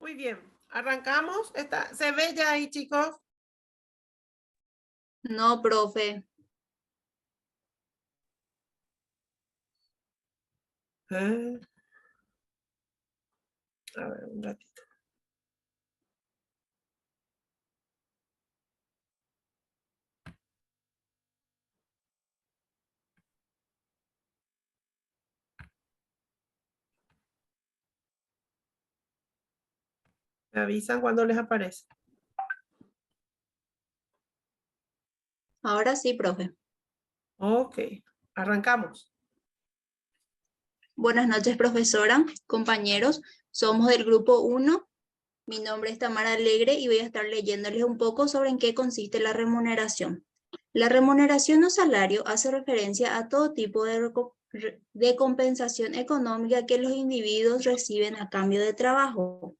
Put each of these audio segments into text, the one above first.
Muy bien, arrancamos. ¿Se ve ya ahí, chicos? No, profe. A ver, un ratito. Me avisan cuando les aparece. Ahora sí, profe. Ok, arrancamos. Buenas noches, profesora, compañeros. Somos del grupo 1. Mi nombre es Tamara Alegre y voy a estar leyéndoles un poco sobre en qué consiste la remuneración. La remuneración o salario hace referencia a todo tipo de compensación económica que los individuos reciben a cambio de trabajo.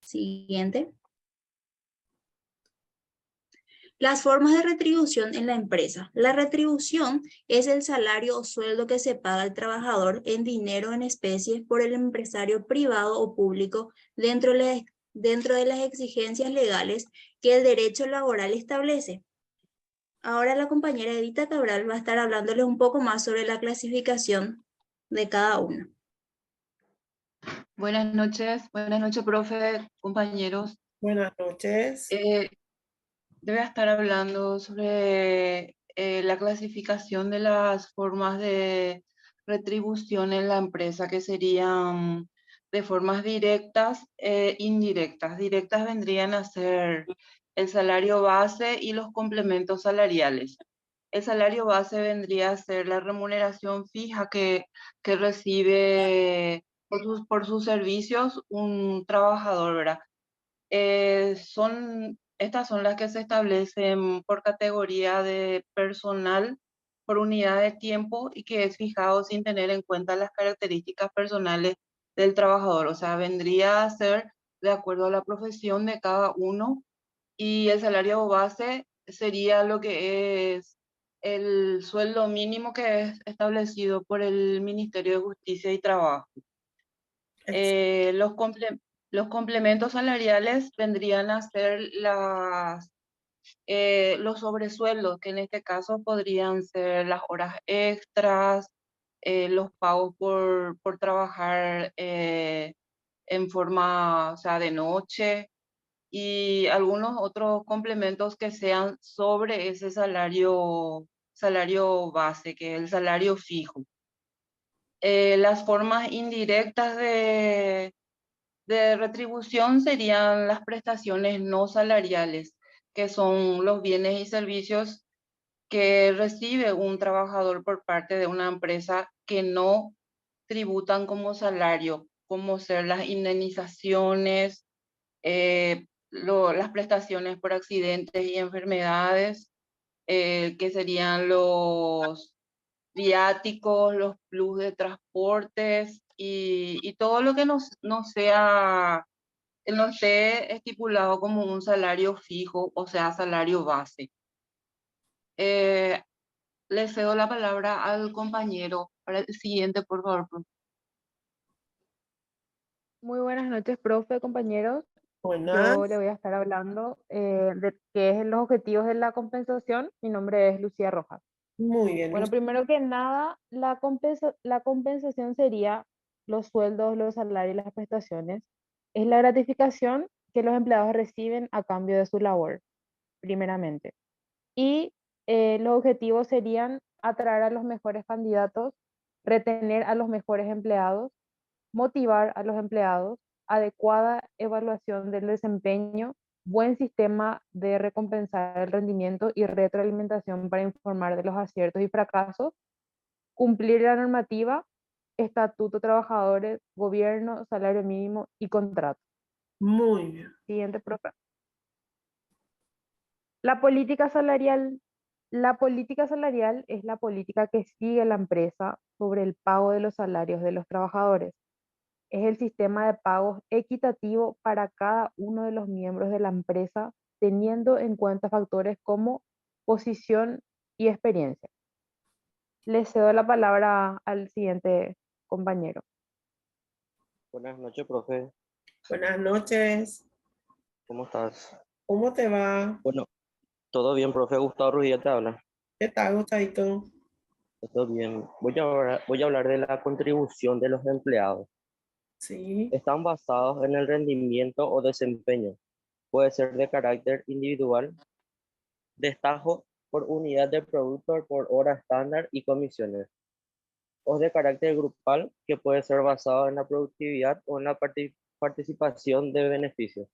Siguiente. Las formas de retribución en la empresa. La retribución es el salario o sueldo que se paga al trabajador en dinero en especie por el empresario privado o público dentro de las exigencias legales que el derecho laboral establece. Ahora la compañera Edita Cabral va a estar hablándoles un poco más sobre la clasificación de cada uno. Buenas noches, profe, compañeros. Buenas noches. Yo voy a estar hablando sobre la clasificación de las formas de retribución en la empresa, que serían de formas directas e indirectas. Directas vendrían a ser el salario base y los complementos salariales. El salario base vendría a ser la remuneración fija que recibe por sus servicios un trabajador, ¿verdad? Estas son las que se establecen por categoría de personal, por unidad de tiempo y que es fijado sin tener en cuenta las características personales del trabajador. O sea, vendría a ser de acuerdo a la profesión de cada uno, y el salario base sería lo que es el sueldo mínimo que es establecido por el Ministerio de Justicia y Trabajo. Eh, los, comple- los complementos salariales vendrían a ser los sobresueldos, que en este caso podrían ser las horas extras, los pagos por trabajar en forma, o sea, de noche, y algunos otros complementos que sean sobre ese salario base, que es el salario fijo. Las formas indirectas de retribución serían las prestaciones no salariales, que son los bienes y servicios que recibe un trabajador por parte de una empresa que no tributan como salario, como ser las indemnizaciones, las prestaciones por accidentes y enfermedades, que serían los viáticos, los plus de transportes y todo lo que no esté estipulado como un salario fijo, o sea, salario base. Le cedo la palabra al compañero para el siguiente, por favor. Muy buenas noches, profe, compañeros. Buenas. Yo le voy a estar hablando de qué es los objetivos de la compensación. Mi nombre es Lucía Rojas. Muy bien. Bueno, primero que nada, la compensación sería los sueldos, los salarios y las prestaciones. Es la gratificación que los empleados reciben a cambio de su labor, primeramente. Y los objetivos serían atraer a los mejores candidatos, retener a los mejores empleados, motivar a los empleados, adecuada evaluación del desempeño, buen sistema de recompensar el rendimiento y retroalimentación para informar de los aciertos y fracasos, cumplir la normativa, estatuto trabajadores, gobierno, salario mínimo y contrato. Muy bien. Siguiente, profe. La política salarial. La política salarial es la política que sigue la empresa sobre el pago de los salarios de los trabajadores. Es el sistema de pagos equitativo para cada uno de los miembros de la empresa, teniendo en cuenta factores como posición y experiencia. Le cedo la palabra al siguiente compañero. Buenas noches, profe. Buenas noches. ¿Cómo estás? ¿Cómo te va? Bueno, todo bien, profe. Gustavo Ruiz te habla. ¿Qué tal, Gustavito? Todo bien. Voy a hablar de la contribución de los empleados. Sí. Están basados en el rendimiento o desempeño. Puede ser de carácter individual, destajo por unidad de producto, por hora estándar y comisiones. O de carácter grupal, que puede ser basado en la productividad o en la participación de beneficios.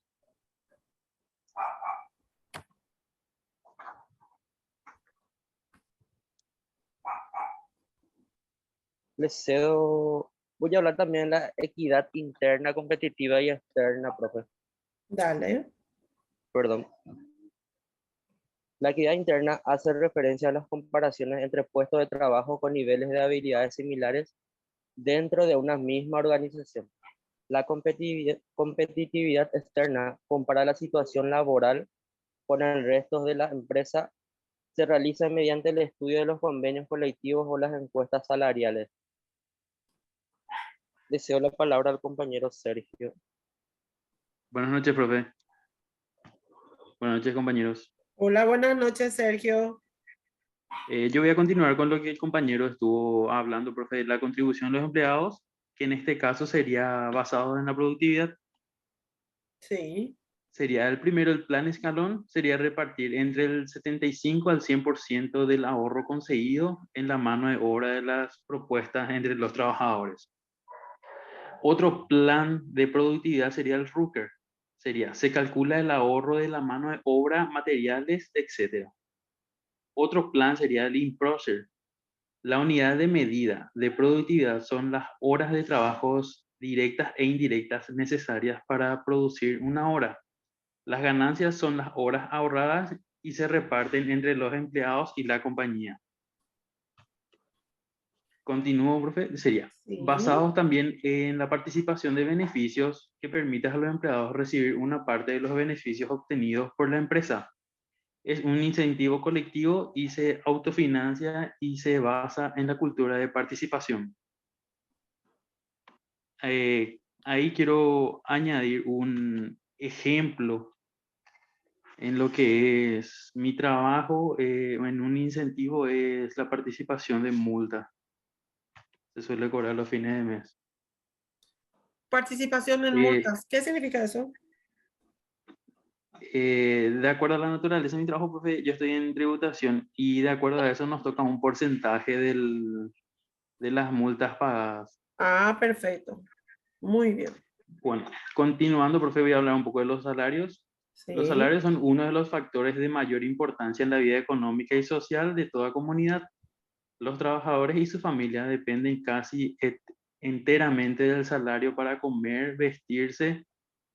Les cedo. Voy a hablar también de la equidad interna, competitiva y externa, profe. Dale. Perdón. La equidad interna hace referencia a las comparaciones entre puestos de trabajo con niveles de habilidades similares dentro de una misma organización. La competitividad externa compara la situación laboral con el resto de la empresa. Se realiza mediante el estudio de los convenios colectivos o las encuestas salariales. Deseo la palabra al compañero Sergio. Buenas noches, profe. Buenas noches, compañeros. Hola, buenas noches, Sergio. Yo voy a continuar con lo que el compañero estuvo hablando, profe, la contribución de los empleados, que en este caso sería basado en la productividad. Sí. Sería el primero, el plan escalón, sería repartir entre el 75 al 100% del ahorro conseguido en la mano de obra de las propuestas entre los trabajadores. Otro plan de productividad sería el Rooker. Se calcula el ahorro de la mano de obra, materiales, etc. Otro plan sería el InProcer. La unidad de medida de productividad son las horas de trabajos directas e indirectas necesarias para producir una hora. Las ganancias son las horas ahorradas y se reparten entre los empleados y la compañía. Continúo, profe. Sería Sí. basados también en la participación de beneficios que permita a los empleados recibir una parte de los beneficios obtenidos por la empresa. Es un incentivo colectivo y se autofinancia y se basa en la cultura de participación. Ahí quiero añadir un ejemplo en lo que es mi trabajo, en un incentivo es la participación de multa. Se suele cobrar los fines de mes. Participación en multas. ¿Qué significa eso? De acuerdo a la naturaleza de mi trabajo, profe, yo estoy en tributación y de acuerdo a eso nos toca un porcentaje de las multas pagadas. Ah, perfecto. Muy bien. Bueno, continuando, profe, voy a hablar un poco de los salarios. Los Sí. salarios son uno de los factores de mayor importancia en la vida económica y social de toda comunidad. Los trabajadores y su familia dependen casi enteramente del salario para comer, vestirse,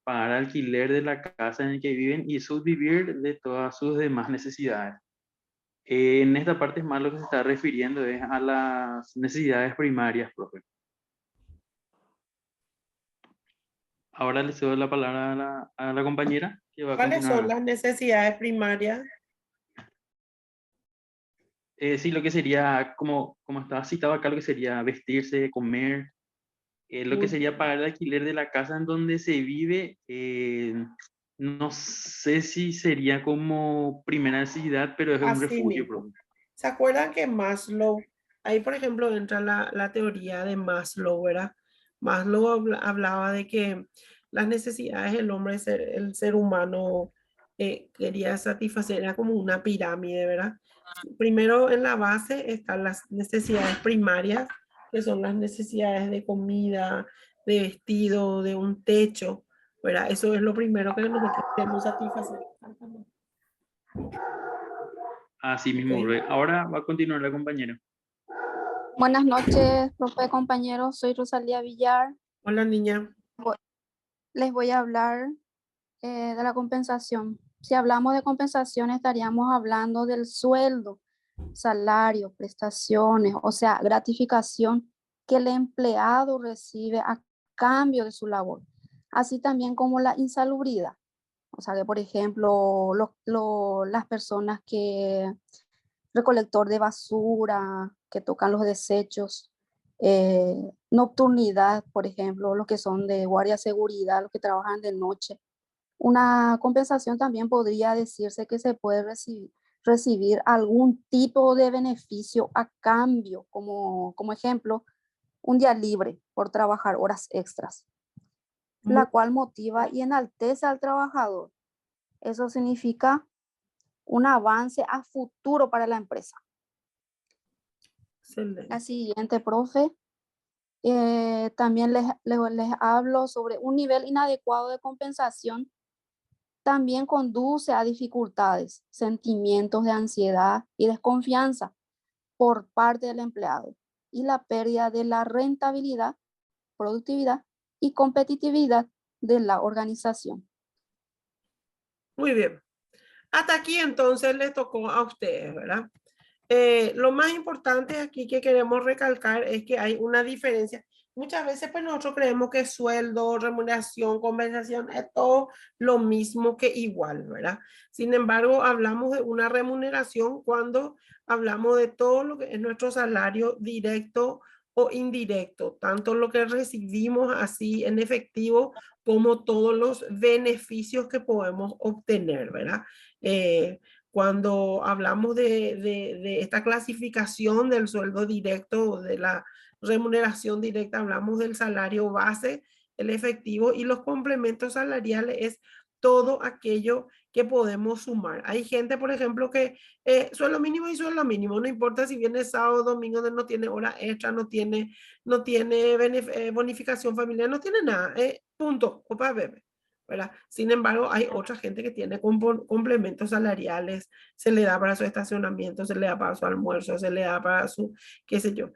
pagar alquiler de la casa en la que viven y subvivir de todas sus demás necesidades. En esta parte es más lo que se está refiriendo es a las necesidades primarias, profe. Ahora le cedo la palabra a la compañera que va a ¿Cuáles son continuar. las necesidades primarias? Sí, lo que sería, como estaba citado acá, lo que sería vestirse, comer, lo que sería pagar el alquiler de la casa en donde se vive, no sé si sería como primera necesidad, pero es un Así refugio, mismo. profe. ¿Se acuerdan que Maslow, ahí por ejemplo entra la teoría de Maslow, ¿verdad? Maslow hablaba de que las necesidades del hombre, el ser humano quería satisfacer, era como una pirámide, ¿verdad? Primero en la base están las necesidades primarias, que son las necesidades de comida, de vestido, de un techo, ¿verdad? Eso es lo primero que nosotros queremos satisfacer. Así mismo, profe. Ahora va a continuar la compañera. Buenas noches, profe, compañeros. Soy Rosalía Villar. Hola, niña. Les voy a hablar de la compensación. Si hablamos de compensación, estaríamos hablando del sueldo, salario, prestaciones, o sea, gratificación que el empleado recibe a cambio de su labor. Así también como la insalubridad. O sea, que por ejemplo, las personas que recolector de basura, que tocan los desechos, nocturnidad, por ejemplo, los que son de guardia de seguridad, los que trabajan de noche. Una compensación también podría decirse que se puede recibir algún tipo de beneficio a cambio, como ejemplo, un día libre por trabajar horas extras, la cual motiva y enaltece al trabajador. Eso significa un avance a futuro para la empresa. Excelente. La siguiente, profe. También les hablo sobre un nivel inadecuado de compensación. También conduce a dificultades, sentimientos de ansiedad y desconfianza por parte del empleado y la pérdida de la rentabilidad, productividad y competitividad de la organización. Muy bien. Hasta aquí entonces les tocó a ustedes, ¿verdad? Lo más importante aquí que queremos recalcar es que hay una diferencia. Muchas veces pues nosotros creemos que sueldo, remuneración, compensación es todo lo mismo que igual, ¿verdad? Sin embargo, hablamos de una remuneración cuando hablamos de todo lo que es nuestro salario directo o indirecto, tanto lo que recibimos así en efectivo como todos los beneficios que podemos obtener, ¿verdad? Cuando hablamos de esta clasificación del sueldo directo o de la remuneración directa, hablamos del salario base, el efectivo, y los complementos salariales es todo aquello que podemos sumar. Hay gente, por ejemplo, que sueldo mínimo y sueldo mínimo, no importa si viene sábado, domingo, no tiene hora extra, no tiene bonificación familiar, no tiene nada, punto, opa, bebé. ¿Verdad? Sin embargo, hay otra gente que tiene complementos salariales, se le da para su estacionamiento, se le da para su almuerzo, se le da para su, qué sé yo,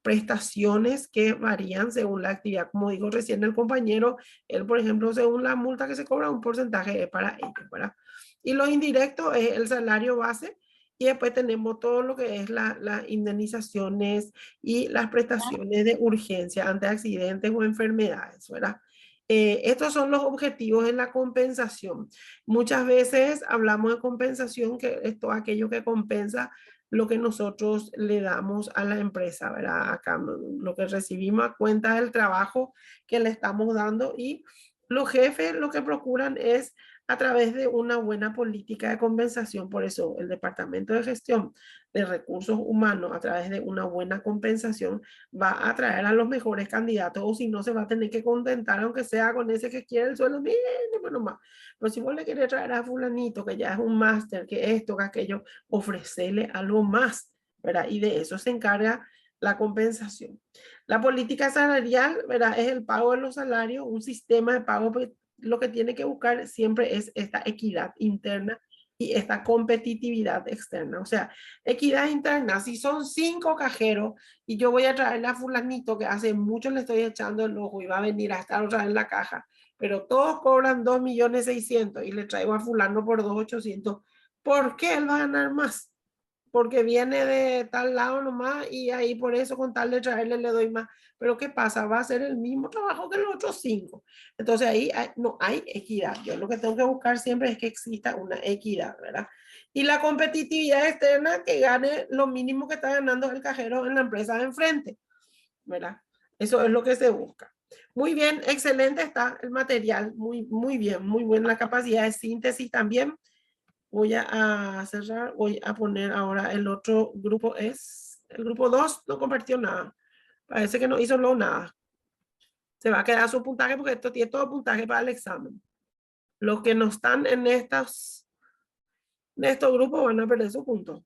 prestaciones que varían según la actividad. Como dijo recién el compañero, él, por ejemplo, según la multa que se cobra, un porcentaje es para ellos, ¿verdad? Y lo indirecto es el salario base, y después tenemos todo lo que es las indemnizaciones y las prestaciones de urgencia ante accidentes o enfermedades, ¿verdad? Estos son los objetivos en la compensación. Muchas veces hablamos de compensación, que es todo aquello que compensa lo que nosotros le damos a la empresa, ¿verdad? Acá lo que recibimos a cuenta del trabajo que le estamos dando, y los jefes lo que procuran es a través de una buena política de compensación. Por eso el Departamento de Gestión de Recursos Humanos, a través de una buena compensación, va a atraer a los mejores candidatos, o si no, se va a tener que contentar, aunque sea con ese que quiere el sueldo mínimo nomás. Pero si vos le querés traer a fulanito, que ya es un máster, que esto, que aquello, ofrecerle algo más, ¿verdad? Y de eso se encarga la compensación. La política salarial, ¿verdad? Es el pago de los salarios, un sistema de pago. Lo que tiene que buscar siempre es esta equidad interna y esta competitividad externa. O sea, equidad interna, si son 5 cajeros y yo voy a traerle a fulanito que hace mucho le estoy echando el ojo y va a venir a estar otra vez en la caja, pero todos cobran 2.600.000 y le traigo a fulano por 2.800.000, ¿por qué él va a ganar más? Porque viene de tal lado nomás y ahí por eso con tal de traerle le doy más. Pero ¿qué pasa? Va a ser el mismo trabajo que los otros 5. Entonces ahí no hay equidad. Yo lo que tengo que buscar siempre es que exista una equidad, ¿verdad? Y la competitividad externa, que gane lo mínimo que está ganando el cajero en la empresa de enfrente, ¿verdad? Eso es lo que se busca. Muy bien, excelente está el material, muy bien, muy buena la capacidad de síntesis también. Voy a cerrar, voy a poner ahora el otro grupo, es el grupo 2, no compartió nada. Parece que no hizo nada. Se va a quedar su puntaje porque esto tiene todo puntaje para el examen. Los que no están en estos grupos van a perder su punto.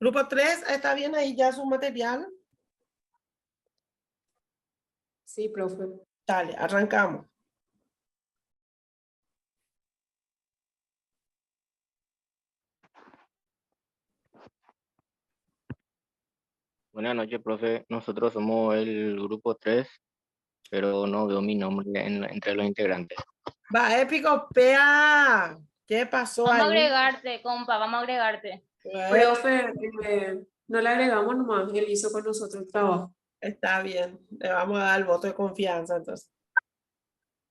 Grupo 3, ¿está bien ahí ya su material? Sí, profe. Dale, arrancamos. Buenas noches, profe. Nosotros somos el grupo 3, pero no veo mi nombre entre los integrantes. Va, épico, pea. ¿Qué pasó Vamos a ahí? agregarte, compa, vamos a agregarte. Bueno, Profe, no le agregamos nomás, él hizo con nosotros el trabajo. está bien, le vamos a dar el voto de confianza entonces.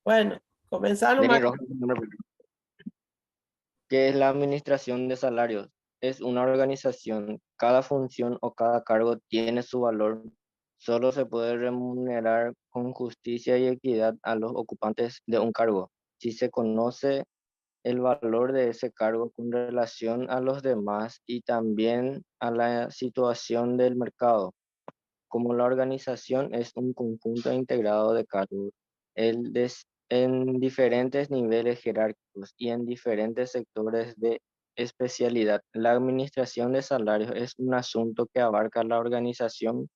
Bueno, comenzamos. Denis Rojas, ¿qué es la administración de salarios? Es una organización. Cada función o cada cargo tiene su valor. Solo se puede remunerar con justicia y equidad a los ocupantes de un cargo si se conoce el valor de ese cargo con relación a los demás y también a la situación del mercado. Como la organización es un conjunto integrado de cargos, en diferentes niveles jerárquicos y en diferentes sectores de especialidad, la administración de salarios es un asunto que abarca la organización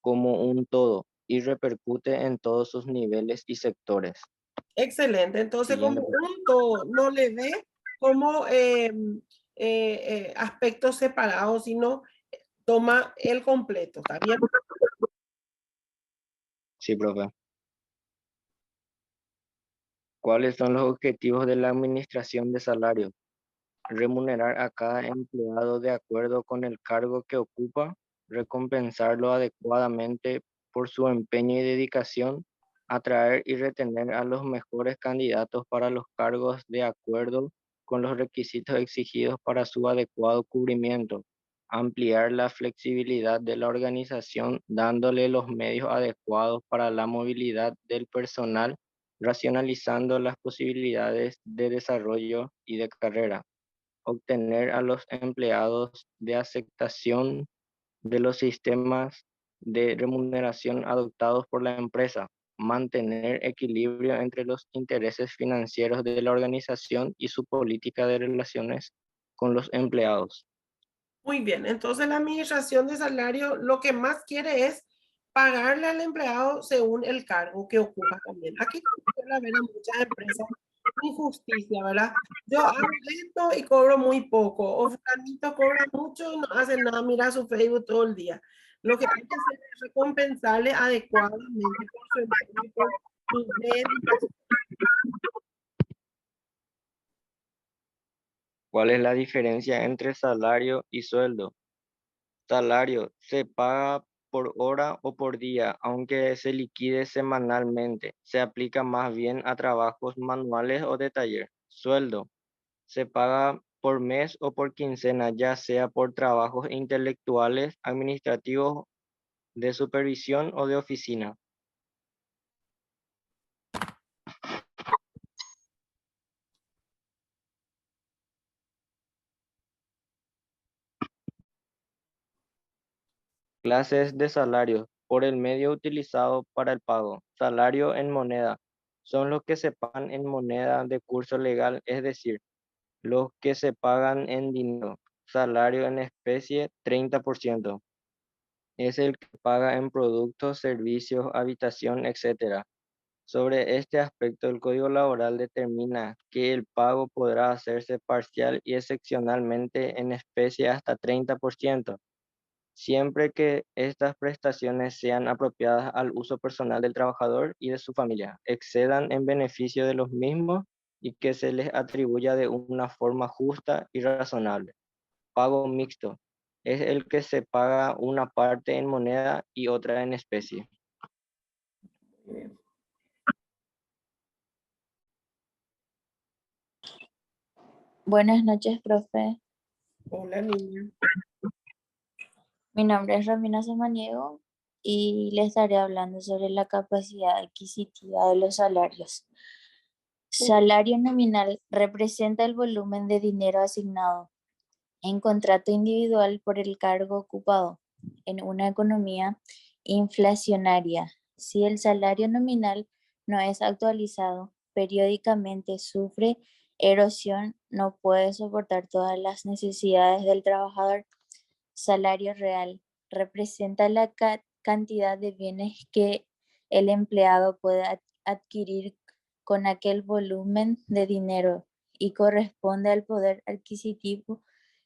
como un todo y repercute en todos sus niveles y sectores. Excelente, entonces Siguiente, como un todo no le ve como aspectos separados, sino toma el completo, ¿está bien? Sí, profe. ¿Cuáles son los objetivos de la administración de salarios? Remunerar a cada empleado de acuerdo con el cargo que ocupa, recompensarlo adecuadamente por su empeño y dedicación, atraer y retener a los mejores candidatos para los cargos de acuerdo con los requisitos exigidos para su adecuado cubrimiento, ampliar la flexibilidad de la organización dándole los medios adecuados para la movilidad del personal, racionalizando las posibilidades de desarrollo y de carrera, obtener a los empleados de aceptación de los sistemas de remuneración adoptados por la empresa, mantener equilibrio entre los intereses financieros de la organización y su política de relaciones con los empleados. Muy bien, entonces la administración de salario lo que más quiere es pagarle al empleado según el cargo que ocupa también. Aquí suele haber en muchas empresas injusticia, ¿verdad? Yo hago esto y cobro muy poco, o fulanito cobra mucho y no hace nada, mira su Facebook todo el día. Lo que hay que hacer es recompensarle adecuadamente por su empeño, por su dedicación. ¿Cuál es la diferencia entre salario y sueldo? Salario se paga por hora o por día, aunque se liquide semanalmente. Se aplica más bien a trabajos manuales o de taller. Sueldo se paga por mes o por quincena, ya sea por trabajos intelectuales, administrativos, de supervisión o de oficina. Clases de salarios por el medio utilizado para el pago. Salario en moneda son los que se pagan en moneda de curso legal, es decir, los que se pagan en dinero. Salario en especie, 30%. Es el que paga en productos, servicios, habitación, etc. Sobre este aspecto, el Código Laboral determina que el pago podrá hacerse parcial y excepcionalmente en especie hasta 30%, siempre que estas prestaciones sean apropiadas al uso personal del trabajador y de su familia, excedan en beneficio de los mismos y que se les atribuya de una forma justa y razonable. Pago mixto es el que se paga una parte en moneda y otra en especie. Buenas noches, profe. Hola, niña. Mi nombre es Romina Samaniego y les estaré hablando sobre la capacidad adquisitiva de los salarios. Salario nominal representa el volumen de dinero asignado en contrato individual por el cargo ocupado en una economía inflacionaria. Si el salario nominal no es actualizado, periódicamente sufre erosión, no puede soportar todas las necesidades del trabajador. Salario real representa la cantidad de bienes que el empleado puede adquirir con aquel volumen de dinero y corresponde al poder adquisitivo,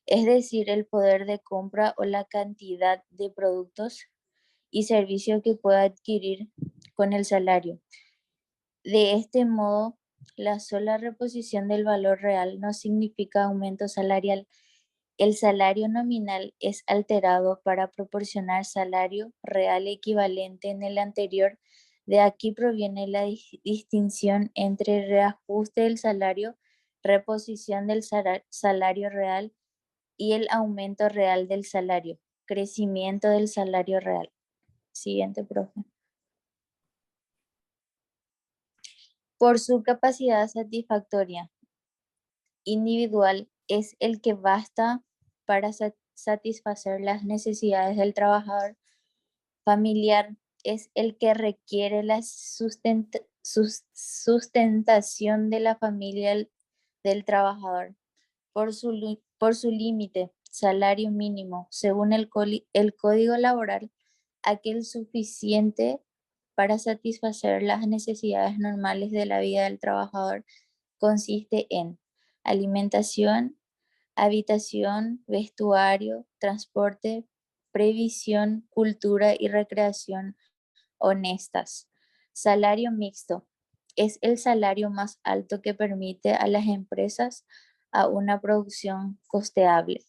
es decir, el poder de compra o la cantidad de productos y servicios que pueda adquirir con el salario. De este modo, La sola reposición del valor real no significa aumento salarial. El salario nominal es alterado para proporcionar salario real equivalente en el anterior. De aquí proviene la distinción entre reajuste del salario, reposición del salario real y el aumento real del salario, crecimiento del salario real. Siguiente, profe. Por su capacidad satisfactoria individual es el que basta para satisfacer las necesidades del trabajador. Familiar es el que requiere la sustentación de la familia del trabajador. Por su límite, salario mínimo, según el Código Laboral, aquel suficiente para satisfacer las necesidades normales de la vida del trabajador, consiste en alimentación, habitación, vestuario, transporte, previsión, cultura y recreación honestas. Salario mixto es el salario más alto que permite a las empresas a una producción costeable.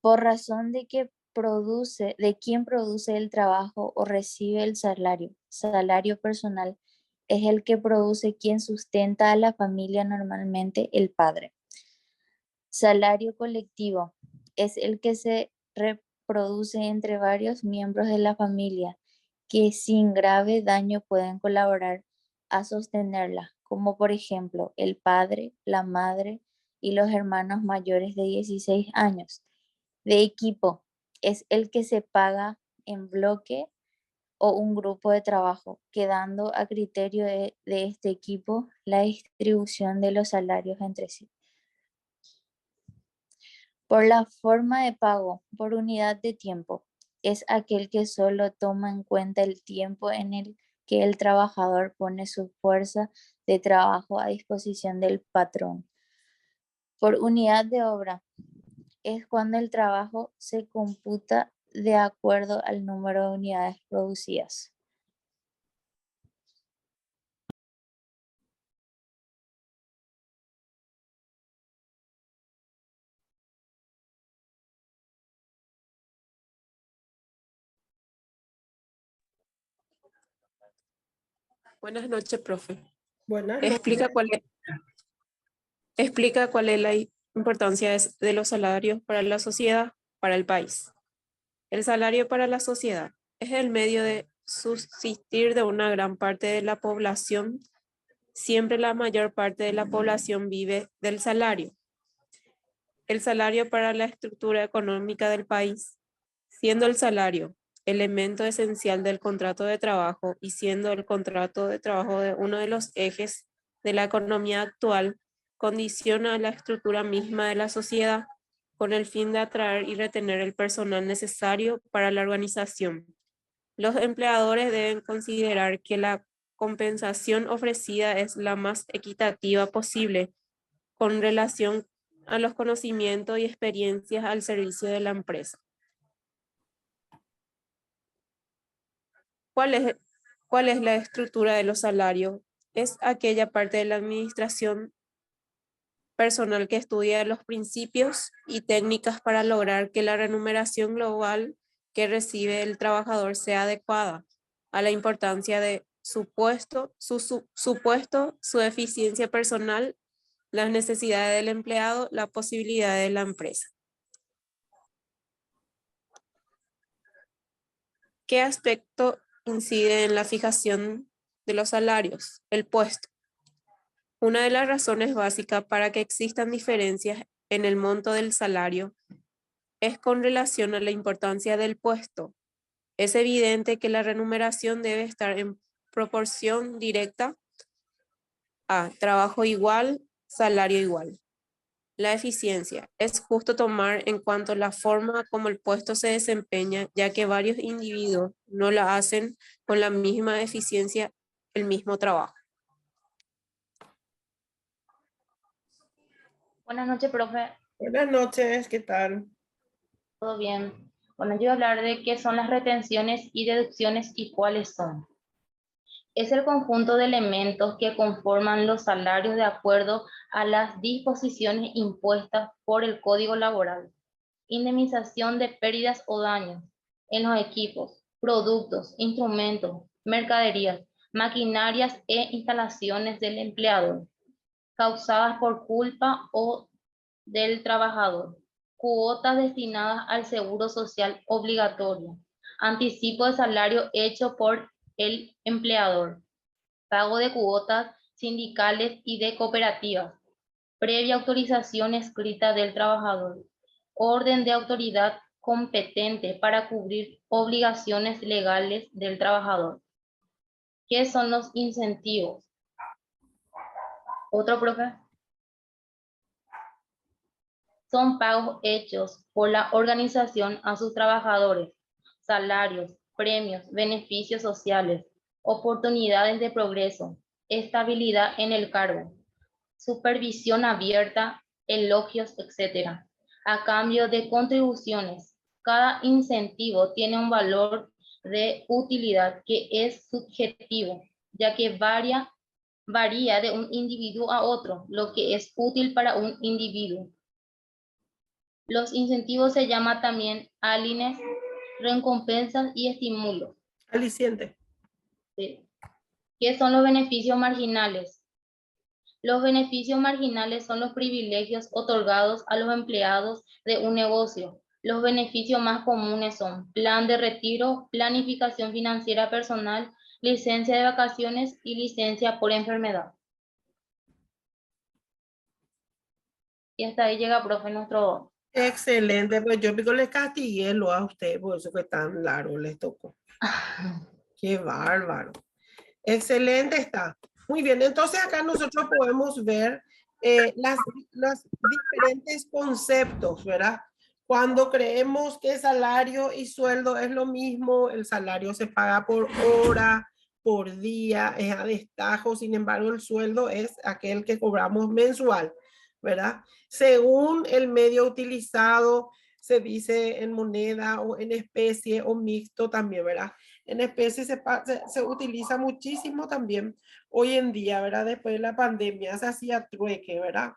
Por razón de quien produce el trabajo o recibe el salario personal, es el que produce quien sustenta a la familia, normalmente el padre. Salario colectivo es el que se reproduce entre varios miembros de la familia que sin grave daño pueden colaborar a sostenerla, como por ejemplo el padre, la madre y los hermanos mayores de 16 años. De equipo es el que se paga en bloque o un grupo de trabajo, quedando a criterio de este equipo la distribución de los salarios entre sí. Por la forma de pago por unidad de tiempo, es aquel que solo toma en cuenta el tiempo en el que el trabajador pone su fuerza de trabajo a disposición del patrón. Por unidad de obra, es cuando el trabajo se computa de acuerdo al número de unidades producidas. Buenas noches, profe. Buenas noches. Explica cuál es la importancia de los salarios para la sociedad, para el país. El salario para la sociedad es el medio de subsistir de una gran parte de la población. Siempre la mayor parte de la población vive del salario. El salario para la estructura económica del país, siendo el salario elemento esencial del contrato de trabajo y siendo el contrato de trabajo uno de los ejes de la economía actual, condiciona la estructura misma de la sociedad con el fin de atraer y retener el personal necesario para la organización. Los empleadores deben considerar que la compensación ofrecida es la más equitativa posible con relación a los conocimientos y experiencias al servicio de la empresa. ¿Cuál es la estructura de los salarios? Es aquella parte de la administración personal que estudia los principios y técnicas para lograr que la remuneración global que recibe el trabajador sea adecuada a la importancia de su puesto, su eficiencia personal, las necesidades del empleado, la posibilidad de la empresa. ¿Qué aspecto incide en la fijación de los salarios? El puesto. Una de las razones básicas para que existan diferencias en el monto del salario es con relación a la importancia del puesto. Es evidente que la remuneración debe estar en proporción directa a trabajo igual, salario igual. La eficiencia es justo tomar en cuenta la forma como el puesto se desempeña, ya que varios individuos no la hacen con la misma eficiencia el mismo trabajo. Buenas noches, profe. Buenas noches, ¿qué tal? ¿Todo bien? Bueno, yo voy a hablar de qué son las retenciones y deducciones y cuáles son. Es el conjunto de elementos que conforman los salarios de acuerdo a las disposiciones impuestas por el Código Laboral. Indemnización de pérdidas o daños en los equipos, productos, instrumentos, mercaderías, maquinarias e instalaciones del empleador, causadas por culpa o del trabajador. Cuotas destinadas al seguro social obligatorio. Anticipo de salario hecho por el empleador. Pago de cuotas sindicales y de cooperativas. Previa autorización escrita del trabajador. Orden de autoridad competente para cubrir obligaciones legales del trabajador. ¿Qué son los incentivos? ¿Otro, profe? Son pagos hechos por la organización a sus trabajadores, salarios, premios, beneficios sociales, oportunidades de progreso, estabilidad en el cargo, supervisión abierta, elogios, etc. A cambio de contribuciones. Cada incentivo tiene un valor de utilidad que es subjetivo, ya que varía de un individuo a otro, lo que es útil para un individuo. Los incentivos se llaman también alines, recompensas y estímulos. Aliciente. ¿Sí? ¿Qué son los beneficios marginales? Los beneficios marginales son los privilegios otorgados a los empleados de un negocio. Los beneficios más comunes son plan de retiro, planificación financiera personal, licencia de vacaciones y licencia por enfermedad. Y hasta ahí llega, profe, nuestro... Excelente, pues yo pico le castigué lo a usted, por eso que tan largo les tocó. Qué bárbaro. Excelente está. Muy bien, entonces acá nosotros podemos ver los diferentes conceptos, ¿verdad? Cuando creemos que salario y sueldo es lo mismo, el salario se paga por hora, por día, es a destajo, sin embargo el sueldo es aquel que cobramos mensual, ¿verdad? Según el medio utilizado, se dice en moneda o en especie o mixto también, ¿verdad? En especie se utiliza muchísimo también hoy en día, ¿verdad? Después de la pandemia se hacía trueque, ¿verdad?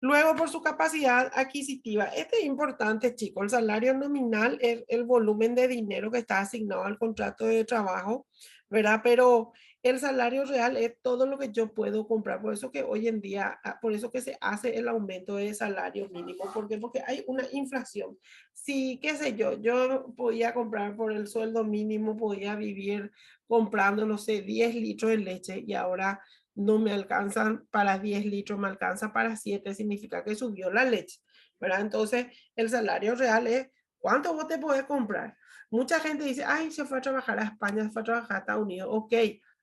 Luego, por su capacidad adquisitiva. Este es importante, chicos. El salario nominal es el volumen de dinero que está asignado al contrato de trabajo, ¿verdad? Pero el salario real es todo lo que yo puedo comprar. Por eso que hoy en día, por eso que se hace el aumento de salario mínimo. ¿Por qué? Porque hay una inflación. Si, qué sé yo podía comprar por el sueldo mínimo, podía vivir comprando, no sé, 10 litros de leche y ahora no me alcanzan para 10 litros, me alcanza para 7, significa que subió la leche, ¿verdad? Entonces, el salario real es cuánto vos te podés comprar. Mucha gente dice, ay, se fue a trabajar a España, se fue a trabajar a Estados Unidos. Ok,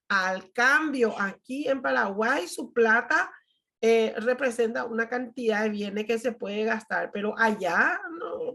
al cambio, aquí en Paraguay, su plata representa una cantidad de bienes que se puede gastar, pero allá no,